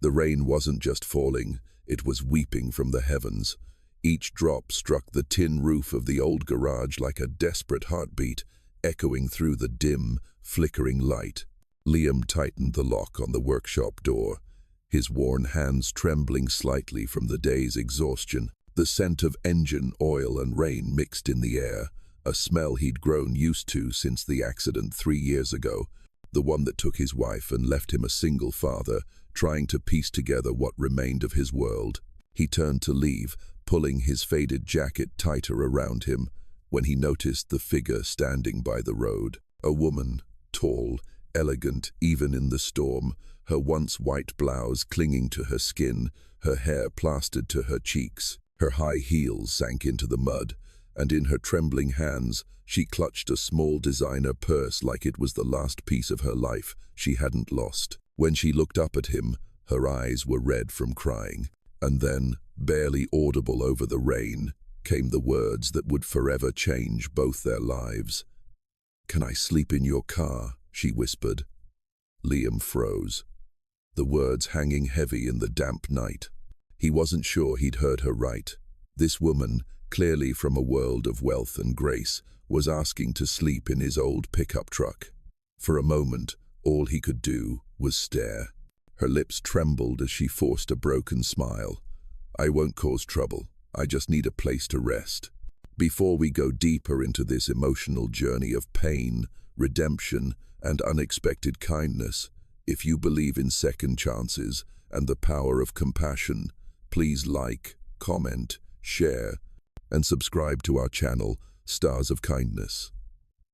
The rain wasn't just falling, it was weeping from the heavens. Each drop struck the tin roof of the old garage like a desperate heartbeat, echoing through the dim, flickering light. Liam tightened the lock on the workshop door, his worn hands trembling slightly from the day's exhaustion. The scent of engine oil and rain mixed in the air, a smell he'd grown used to since the accident 3 years ago, the one that took his wife and left him a single father, trying to piece together what remained of his world. He turned to leave, pulling his faded jacket tighter around him, when he noticed the figure standing by the road. A woman, tall, elegant even in the storm, her once white blouse clinging to her skin, her hair plastered to her cheeks. Her high heels sank into the mud, and in her trembling hands she clutched a small designer purse like it was the last piece of her life she hadn't lost. When she looked up at him, her eyes were red from crying. And then, barely audible over the rain, came the words that would forever change both their lives. "Can I sleep in your car?" she whispered. Liam froze, the words hanging heavy in the damp night. He wasn't sure he'd heard her right. This woman, clearly from a world of wealth and grace, was asking to sleep in his old pickup truck. For a moment, all he could do was stare. Her lips trembled as she forced a broken smile. "I won't cause trouble. I just need a place to rest." Before we go deeper into this emotional journey of pain, redemption, and unexpected kindness, if you believe in second chances and the power of compassion, please like, comment, share, and subscribe to our channel, Stars of Kindness.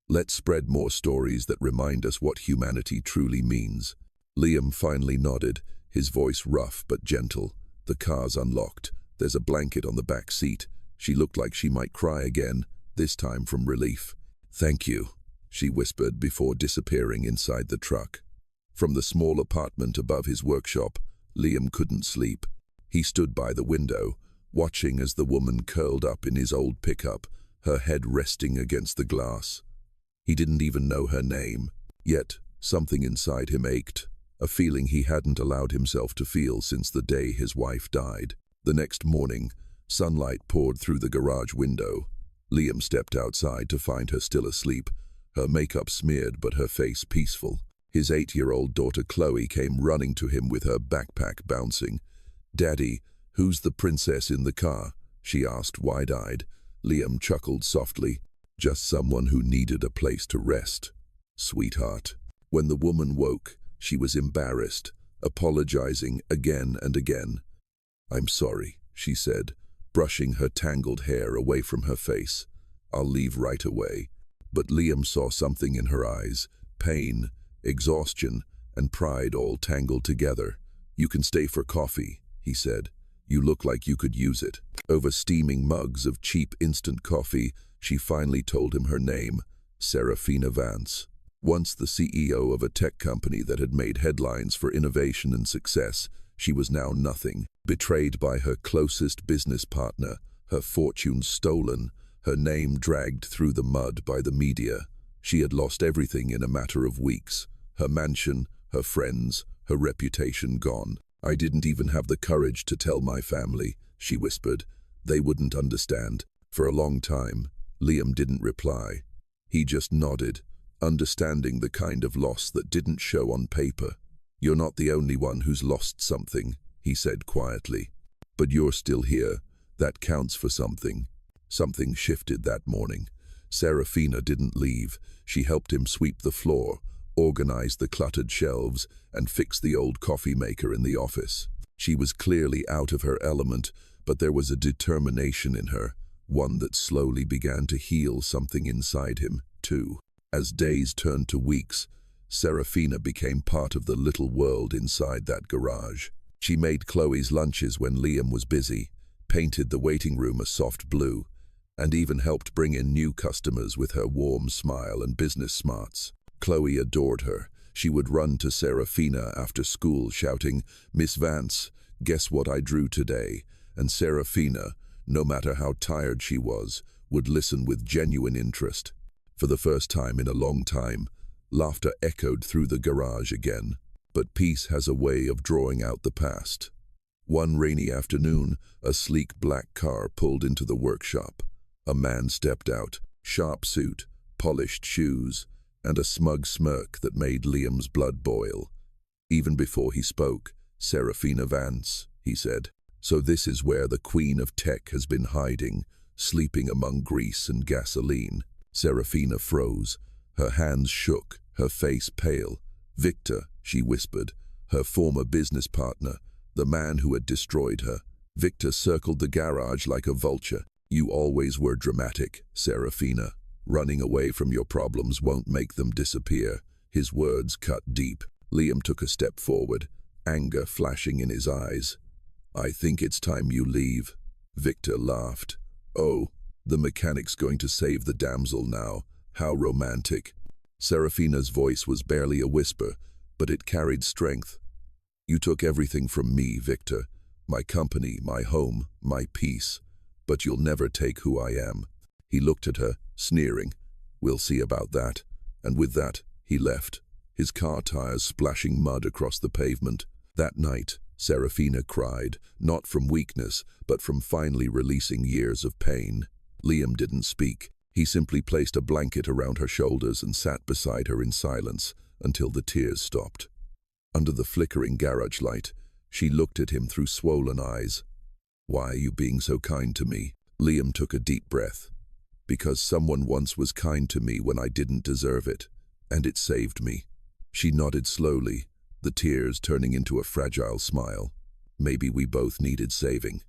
Let's spread more stories that remind us what humanity truly means. Liam finally nodded, his voice rough but gentle. The car's unlocked. There's a blanket on the back seat. She looked like she might cry again, this time from relief. "Thank you," she whispered before disappearing inside the truck. From the small apartment above his workshop, Liam couldn't sleep. He stood by the window, watching as the woman curled up in his old pickup, her head resting against the glass. He didn't even know her name, yet something inside him ached, a feeling he hadn't allowed himself to feel since the day his wife died. The next morning, sunlight poured through the garage window. Liam stepped outside to find her still asleep, her makeup smeared but her face peaceful. His 8-year-old daughter Chloe came running to him with her backpack bouncing. "Daddy, who's the princess in the car?" she asked, wide-eyed. Liam chuckled softly. "Just someone who needed a place to rest, sweetheart." When the woman woke, she was embarrassed, apologizing again and again. "I'm sorry," she said, brushing her tangled hair away from her face. "I'll leave right away." But Liam saw something in her eyes, pain, exhaustion, and pride all tangled together. "You can stay for coffee," he said. "You look like you could use it." Over steaming mugs of cheap instant coffee, she finally told him her name, Seraphina Vance. Once the CEO of a tech company that had made headlines for innovation and success, she was now nothing. Betrayed by her closest business partner, her fortune stolen, her name dragged through the mud by the media. She had lost everything in a matter of weeks. Her mansion, her friends, her reputation gone. "I didn't even have the courage to tell my family," she whispered. "They wouldn't understand." For a long time, Liam didn't reply. He just nodded, understanding the kind of loss that didn't show on paper. "You're not the only one who's lost something," he said quietly. "But you're still here. That counts for something." Something shifted that morning. Seraphina didn't leave. She helped him sweep the floor, organize the cluttered shelves, and fix the old coffee maker in the office. She was clearly out of her element, but there was a determination in her, one that slowly began to heal something inside him, too. As days turned to weeks, Seraphina became part of the little world inside that garage. She made Chloe's lunches when Liam was busy, painted the waiting room a soft blue, and even helped bring in new customers with her warm smile and business smarts. Chloe adored her. She would run to Seraphina after school shouting, "Miss Vance, guess what I drew today?" And Seraphina, no matter how tired she was, would listen with genuine interest. For the first time in a long time, laughter echoed through the garage again. but peace has a way of drawing out the past. One rainy afternoon, a sleek black car pulled into the workshop. A man stepped out, sharp suit, polished shoes, and a smug smirk that made Liam's blood boil. Even before he spoke, "Seraphina Vance," he said. "So this is where the Queen of Tech has been hiding, sleeping among grease and gasoline." Seraphina froze. Her hands shook, her face pale. "Victor," she whispered, her former business partner, the man who had destroyed her. Victor circled the garage like a vulture. "You always were dramatic, Seraphina. Running away from your problems won't make them disappear." His words cut deep. Liam took a step forward, anger flashing in his eyes. "I think it's time you leave." Victor laughed. "Oh, the mechanic's going to save the damsel now. How romantic." Seraphina's voice was barely a whisper, but it carried strength. "You took everything from me, Victor. My company, my home, my peace. But you'll never take who I am." He looked at her, sneering. "We'll see about that." And with that, he left, his car tires splashing mud across the pavement. That night, Seraphina cried, not from weakness, but from finally releasing years of pain. Liam didn't speak. He simply placed a blanket around her shoulders and sat beside her in silence until the tears stopped. Under the flickering garage light, she looked at him through swollen eyes. "Why are you being so kind to me?" Liam took a deep breath. "Because someone once was kind to me when I didn't deserve it, and it saved me." She nodded slowly, the tears turning into a fragile smile. "Maybe we both needed saving."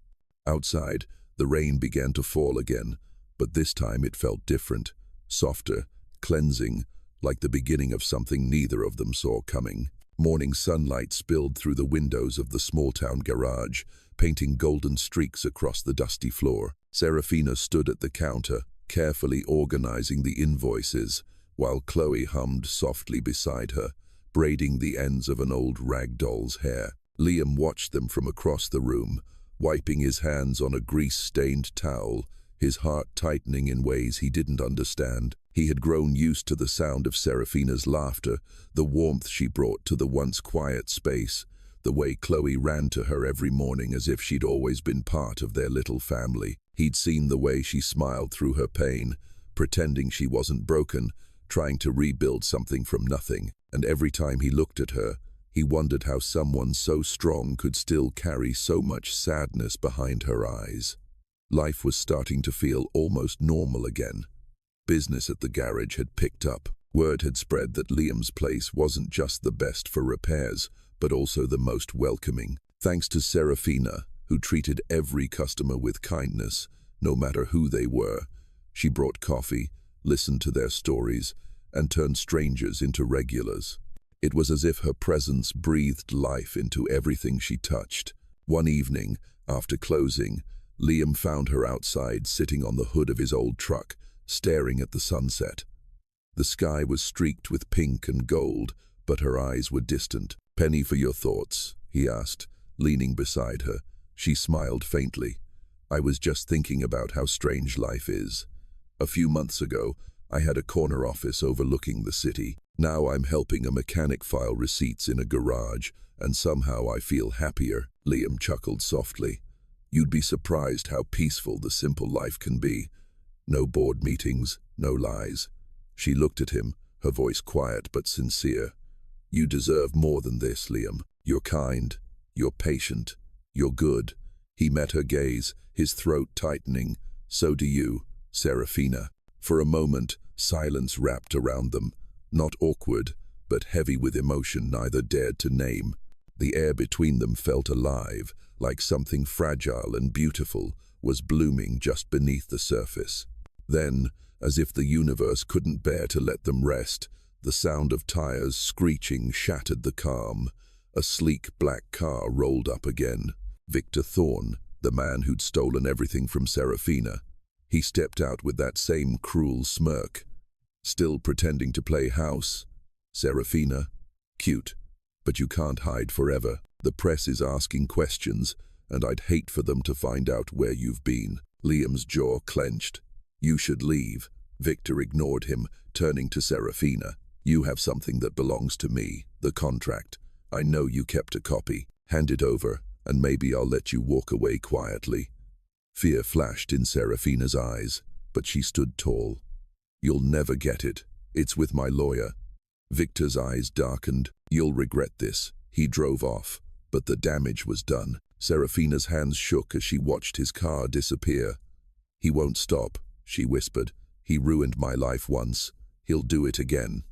Outside, the rain began to fall again, but this time it felt different, softer, cleansing, like the beginning of something neither of them saw coming. Morning sunlight spilled through the windows of the small-town garage, painting golden streaks across the dusty floor. Seraphina stood at the counter, carefully organizing the invoices, while Chloe hummed softly beside her, braiding the ends of an old rag doll's hair. Liam watched them from across the room, wiping his hands on a grease-stained towel, his heart tightening in ways he didn't understand. He had grown used to the sound of Seraphina's laughter, the warmth she brought to the once quiet space, the way Chloe ran to her every morning as if she'd always been part of their little family. He'd seen the way she smiled through her pain, pretending she wasn't broken, trying to rebuild something from nothing. And every time he looked at her, he wondered how someone so strong could still carry so much sadness behind her eyes. Life was starting to feel almost normal again. Business at the garage had picked up. Word had spread that Liam's place wasn't just the best for repairs, but also the most welcoming. Thanks to Seraphina, who treated every customer with kindness, no matter who they were. She brought coffee, listened to their stories, and turned strangers into regulars. It was as if her presence breathed life into everything she touched. One evening, after closing, Liam found her outside, sitting on the hood of his old truck, staring at the sunset. The sky was streaked with pink and gold, but her eyes were distant. "Penny for your thoughts?" he asked, leaning beside her. She smiled faintly. "I was just thinking about how strange life is. A few months ago, I had a corner office overlooking the city. Now I'm helping a mechanic file receipts in a garage, and somehow I feel happier." Liam chuckled softly. "You'd be surprised how peaceful the simple life can be. No board meetings, no lies." She looked at him, her voice quiet but sincere. "You deserve more than this, Liam. You're kind, you're patient, you're good." He met her gaze, his throat tightening. "So do you, Seraphina." For a moment, silence wrapped around them, not awkward, but heavy with emotion neither dared to name. The air between them felt alive, like something fragile and beautiful was blooming just beneath the surface. Then, as if the universe couldn't bear to let them rest, the sound of tires screeching shattered the calm. A sleek black car rolled up again. Victor Thorne, the man who'd stolen everything from Seraphina. He stepped out with that same cruel smirk. "Still pretending to play house? Seraphina? Cute. But you can't hide forever. The press is asking questions, and I'd hate for them to find out where you've been." Liam's jaw clenched. "You should leave." Victor ignored him, turning to Seraphina. "You have something that belongs to me, the contract. I know you kept a copy. Hand it over, and maybe I'll let you walk away quietly." Fear flashed in Seraphina's eyes, but she stood tall. "You'll never get it. It's with my lawyer." Victor's eyes darkened. "You'll regret this." He drove off, but the damage was done. Seraphina's hands shook as she watched his car disappear. "He won't stop," she whispered. "He ruined my life once. He'll do it again."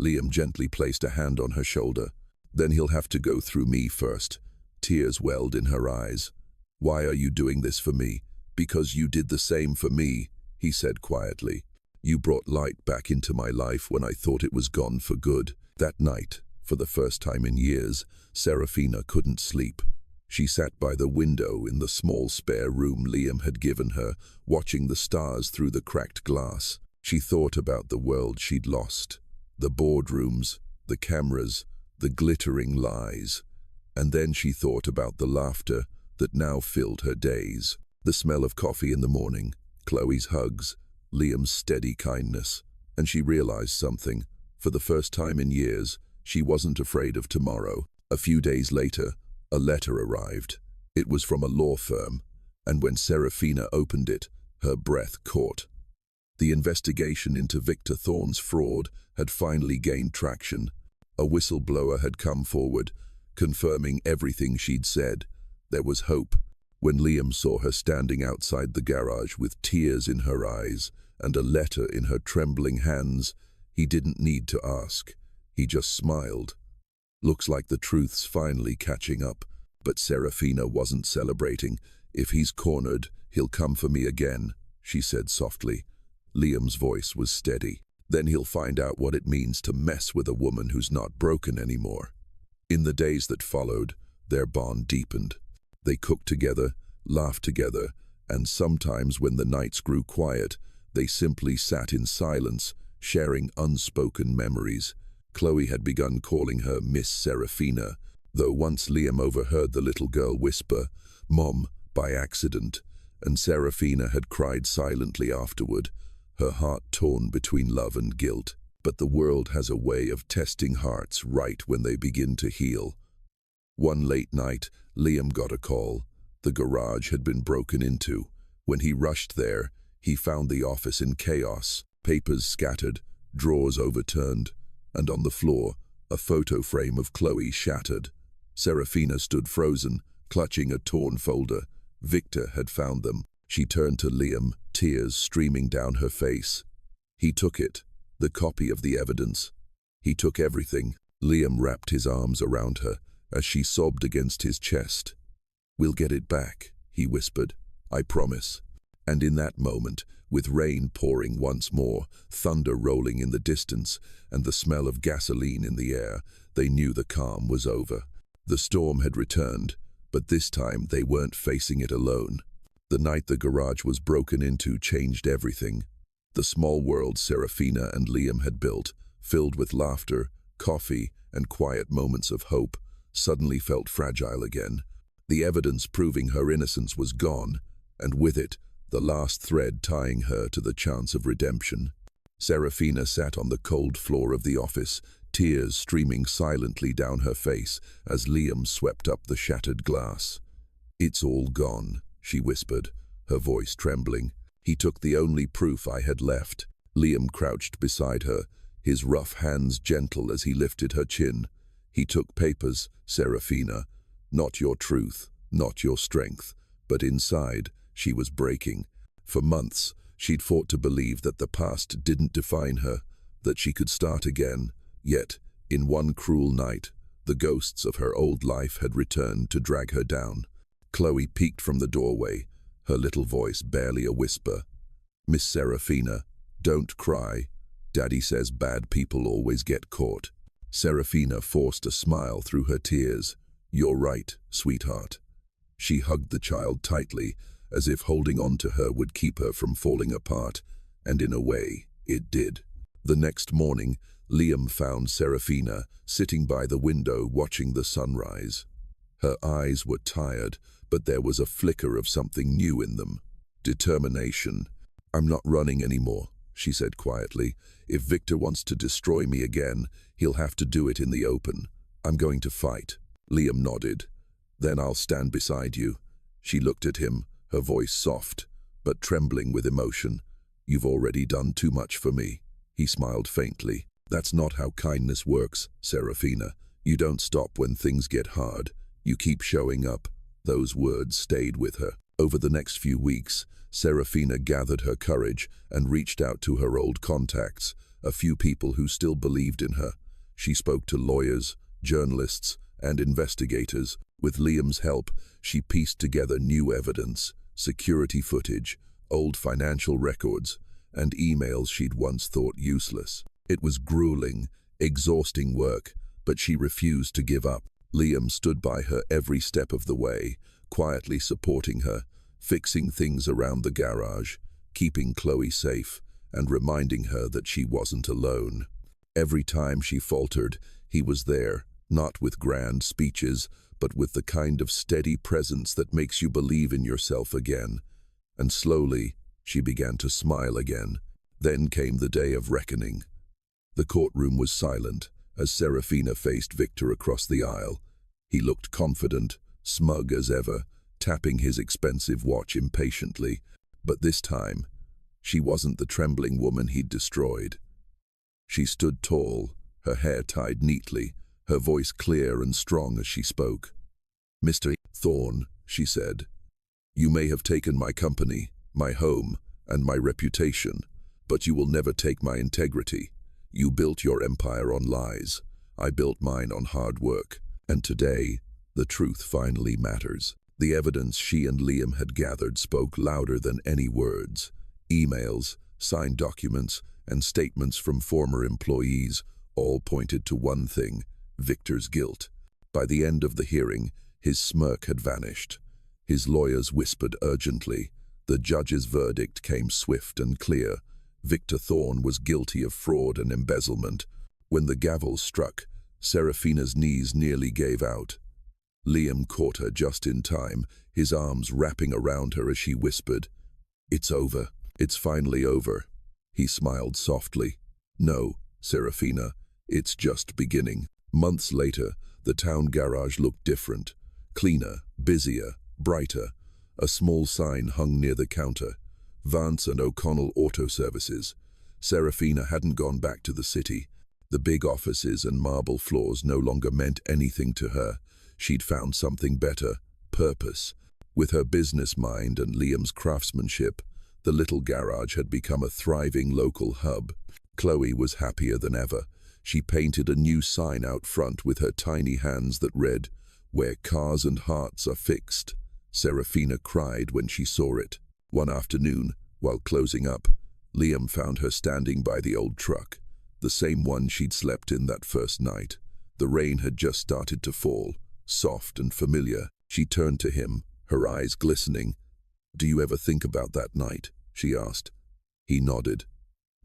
Liam gently placed a hand on her shoulder. "Then he'll have to go through me first." Tears welled in her eyes. "Why are you doing this for me?" "Because you did the same for me," he said quietly. "You brought light back into my life when I thought it was gone for good." That night, for the first time in years, Seraphina couldn't sleep. She sat by the window in the small spare room Liam had given her, watching the stars through the cracked glass. She thought about the world she'd lost, the boardrooms, the cameras, the glittering lies. And then she thought about the laughter that now filled her days. The smell of coffee in the morning, Chloe's hugs, Liam's steady kindness. And she realized something. For the first time in years, she wasn't afraid of tomorrow. A few days later, a letter arrived. It was from a law firm, and when Seraphina opened it, her breath caught. The investigation into Victor Thorne's fraud had finally gained traction. A whistleblower had come forward, confirming everything she'd said. There was hope. When Liam saw her standing outside the garage with tears in her eyes and a letter in her trembling hands, he didn't need to ask. He just smiled. "Looks like the truth's finally catching up." But Seraphina wasn't celebrating. "If he's cornered, he'll come for me again," she said softly. Liam's voice was steady. "Then he'll find out what it means to mess with a woman who's not broken anymore." In the days that followed, their bond deepened. They cooked together, laughed together, and sometimes when the nights grew quiet, they simply sat in silence, sharing unspoken memories. Chloe had begun calling her Miss Seraphina, though once Liam overheard the little girl whisper, "Mom," by accident, and Seraphina had cried silently afterward, her heart torn between love and guilt. But the world has a way of testing hearts right when they begin to heal. One late night, Liam got a call. The garage had been broken into. When he rushed there, he found the office in chaos, papers scattered, drawers overturned, and on the floor, a photo frame of Chloe shattered. Seraphina stood frozen, clutching a torn folder. Victor had found them. She turned to Liam, tears streaming down her face. He took it, the copy of the evidence. He took everything. Liam wrapped his arms around her as she sobbed against his chest. "We'll get it back," he whispered. "I promise." And in that moment, with rain pouring once more, thunder rolling in the distance, and the smell of gasoline in the air, they knew the calm was over. The storm had returned, but this time they weren't facing it alone. The night the garage was broken into changed everything. The small world Seraphina and Liam had built, filled with laughter, coffee, and quiet moments of hope, suddenly felt fragile again. The evidence proving her innocence was gone, and with it, the last thread tying her to the chance of redemption. Seraphina sat on the cold floor of the office, tears streaming silently down her face as Liam swept up the shattered glass. "It's all gone," she whispered, her voice trembling. "He took the only proof I had left." Liam crouched beside her, his rough hands gentle as he lifted her chin. "He took papers, Seraphina. Not your truth, not your strength." But inside, she was breaking. For months, she'd fought to believe that the past didn't define her, that she could start again. Yet, in one cruel night, the ghosts of her old life had returned to drag her down. Chloe peeked from the doorway, her little voice barely a whisper. "Miss Seraphina, don't cry. Daddy says bad people always get caught." Seraphina forced a smile through her tears. "You're right, sweetheart." She hugged the child tightly, as if holding on to her would keep her from falling apart, and in a way, it did. The next morning, Liam found Seraphina sitting by the window watching the sunrise. Her eyes were tired, but there was a flicker of something new in them. Determination. "I'm not running anymore," she said quietly. "If Victor wants to destroy me again, he'll have to do it in the open. I'm going to fight. Liam nodded. Then I'll stand beside you. She looked at him, her voice soft, but trembling with emotion. You've already done too much for me. He smiled faintly. That's not how kindness works, Seraphina. You don't stop when things get hard. You keep showing up. Those words stayed with her. Over the next few weeks, Seraphina gathered her courage and reached out to her old contacts, a few people who still believed in her. She spoke to lawyers, journalists, and investigators. With Liam's help, she pieced together new evidence, security footage, old financial records, and emails she'd once thought useless. It was grueling, exhausting work, but she refused to give up. Liam stood by her every step of the way, quietly supporting her, fixing things around the garage, keeping Chloe safe, and reminding her that she wasn't alone. Every time she faltered, he was there, not with grand speeches, but with the kind of steady presence that makes you believe in yourself again. And slowly, she began to smile again. Then came the day of reckoning. The courtroom was silent as Seraphina faced Victor across the aisle. He looked confident, smug as ever, tapping his expensive watch impatiently. But this time, she wasn't the trembling woman he'd destroyed. She stood tall, her hair tied neatly, her voice clear and strong as she spoke. "Mr. Thorne," she said, "you may have taken my company, my home, and my reputation, but you will never take my integrity. You built your empire on lies. I built mine on hard work. And today, the truth finally matters." The evidence she and Liam had gathered spoke louder than any words. Emails, signed documents, and statements from former employees all pointed to one thing: Victor's guilt. By the end of the hearing, his smirk had vanished. His lawyers whispered urgently. The judge's verdict came swift and clear. Victor Thorne was guilty of fraud and embezzlement. When the gavel struck, Seraphina's knees nearly gave out. Liam caught her just in time, his arms wrapping around her as she whispered, "It's over. It's finally over." He smiled softly. "No, Seraphina, it's just beginning." Months later, the town garage looked different. Cleaner, busier, brighter. A small sign hung near the counter. Vance and O'Connell Auto Services. Seraphina hadn't gone back to the city. The big offices and marble floors no longer meant anything to her. She'd found something better: purpose. With her business mind and Liam's craftsmanship, the little garage had become a thriving local hub. Chloe was happier than ever. She painted a new sign out front with her tiny hands that read, "Where cars and hearts are fixed." Seraphina cried when she saw it. One afternoon, while closing up, Liam found her standing by the old truck, the same one she'd slept in that first night. The rain had just started to fall, soft and familiar. She turned to him, her eyes glistening. "Do you ever think about that night?" she asked. He nodded.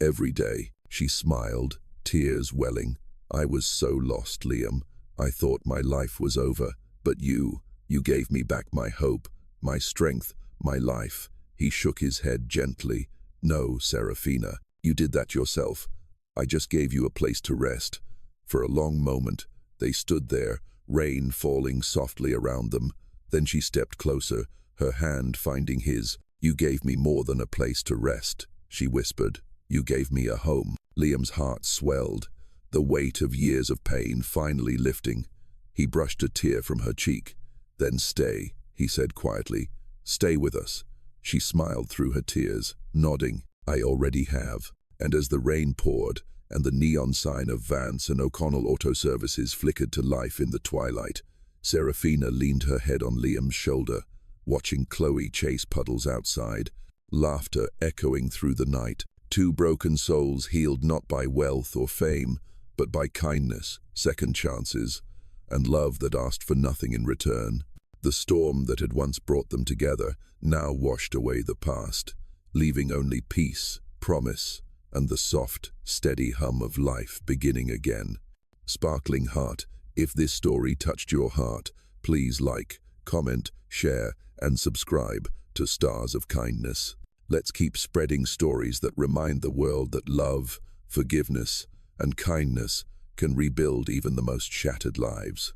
"Every day." She smiled, tears welling. "I was so lost, Liam. I thought my life was over. But you gave me back my hope, my strength, my life." He shook his head gently. "No, Seraphina, you did that yourself. I just gave you a place to rest." For a long moment, they stood there, rain falling softly around them. Then she stepped closer, her hand finding his. "You gave me more than a place to rest," she whispered. "You gave me a home." Liam's heart swelled, the weight of years of pain finally lifting. He brushed a tear from her cheek. "Then stay," he said quietly. "Stay with us." She smiled through her tears, nodding. "I already have." And as the rain poured, and the neon sign of Vance and O'Connell Auto Services flickered to life in the twilight, Seraphina leaned her head on Liam's shoulder, watching Chloe chase puddles outside, laughter echoing through the night. Two broken souls healed not by wealth or fame, but by kindness, second chances, and love that asked for nothing in return. The storm that had once brought them together now washed away the past, leaving only peace, promise, and the soft, steady hum of life beginning again. Sparkling Heart, if this story touched your heart, please like, comment, share, and subscribe to Stars of Kindness. Let's keep spreading stories that remind the world that love, forgiveness, and kindness can rebuild even the most shattered lives.